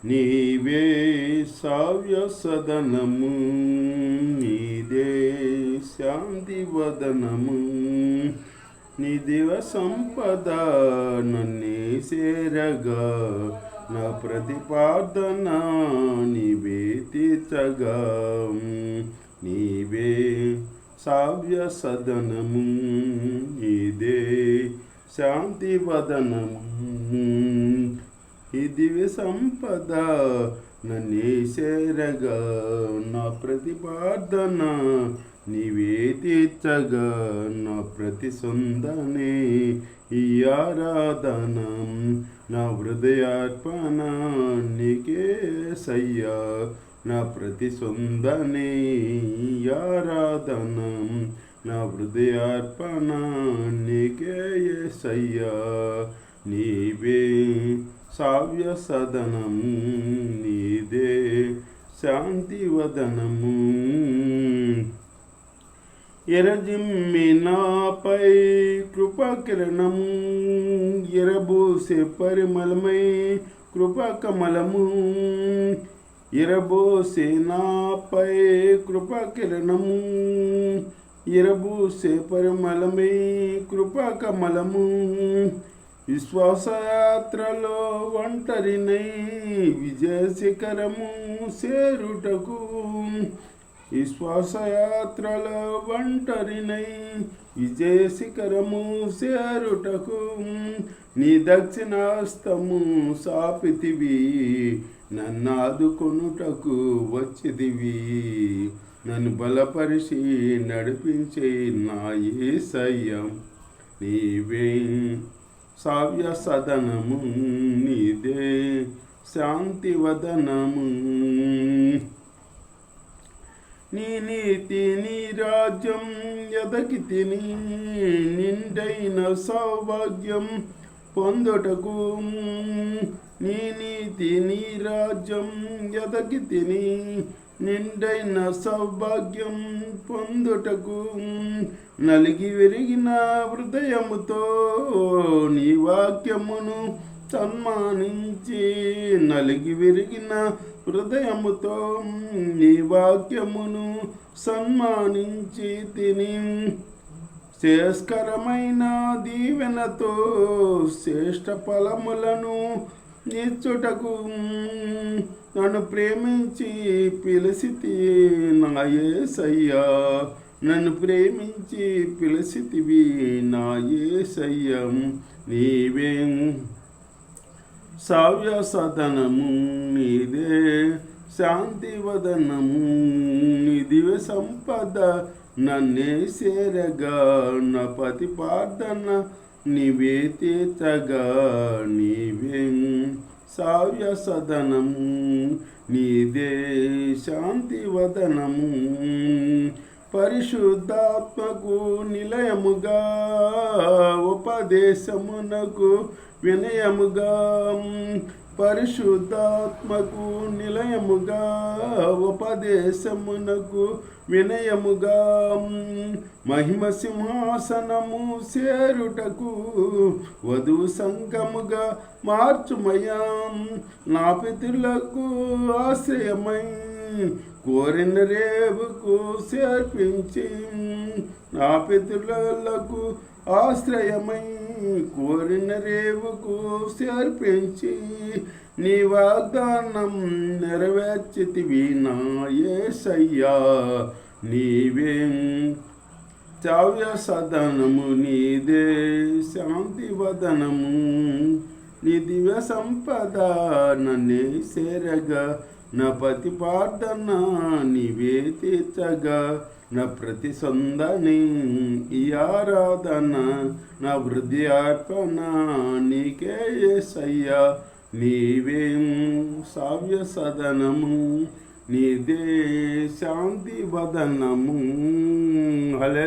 నీవే సావ్య సదనము, నీదే శాంతి వదనము. నీ దివ సంపద నన్నే చేరగా, నా ప్రతిపాదన నీవే తీర్చగా. నీవే సావ్య సదనము, నీదే శాంతి వదనము. ఈ దివ్య సంపద నన్నే చేరగా, నా ప్రతిపాదన నీవే తీర్చగా. నా ప్రతి సొందనే ఈ ఆరాధన, నా హృదయార్పణ నీకే సయ్యా. నా ప్రతి సొందనే ఈ ఆరాధన, నా హృదయార్పణ నీకే సయ్యా. నీవే సావ్య సదనము, నీదే శాంతి వదనము. ఎరజిమ్మి నాపై కృపాకిరణము, ఎరబోసే పరిమళమై కృపాకమలము. ఎరబోసే నాపై కృపాకిరణము, ఎరబోసే పరిమళమై కృపాకమలము. విశ్వాసయాత్రలో ఒంటరినై విజయ శిఖరము చేరుటకు, విశ్వాసయాత్రలో ఒంటరినై విజయ శిఖరము చేరుటకు. నీ దక్షిణాస్తము సాపితివి, నన్ను ఆదుకొనుటకు వచ్చిదివి. నన్ను బలపరిచి నడిపించే నా యేసయ్య. నీవే సావ్య సదనము, నీదే శాంతి వదనము. నీ నీతి నీ రాజ్యం ఎదకితిని, నిండైన సౌభాగ్యం పొందుటకు. నీ నీతి నీ రాజ్యం ఎదకితిని, నిండైన సౌభాగ్యం పొందుటకు. నలిగి విరిగిన హృదయముతో నీ వాక్యమును సన్మానించి, నలిగి విరిగిన హృదయముతో నీ వాక్యమును సన్మానించి తిని. శ్రేష్కరమైన దీవెనతో శ్రేష్ఠ ఫలములను నిచ్చుటకు నన్ను ప్రేమించి పిలిసితి నా యేసయ్యా. నన్ను ప్రేమించి పిలిసితివి నా యేసయ్య. నీవే సావ్య సదనము, నీదే శాంతి వదనము. నీ దివ్య సంపద నన్నే చేరగా, నా ప్రతిపాదన నీవే తీర్చగా. నీవే సావ్య సదనము, నీదే శాంతి వదనము. పరిశుద్ధాత్మకు నిలయముగా, ఉపదేశమునకు వినయముగా. పరిశుద్ధాత్మకు నిలయముగా, ఉపదేశమునకు వినయముగా. మహిమ సింహాసనము చేరుటకు వధువు సంఘముగా మార్చుమయా. నా పితరులకు ఆశ్రయమై కోరిన రేవుకు చేర్పించి, నా పితరులకు ఆశ్రయమై కోరిన రేవుకు చేర్పించి. నీ వాగ్దానం నెరవేర్చితివి నా యేసయ్యా. నీవే సావ్య సదనము, నీదే శాంతి వదనము. నీ దివ్య సంపద నన్నే చేరగా, నా ప్రతిపాదన నీవే తీర్చగా. నా ప్రతి సొందని ఈ ఆరాధన, నా హృదయార్పణ నీకే యేసయ్యా. నీవే సావ్య సదనము, నీదే శాంతి వదనము. హల్లెలూయా.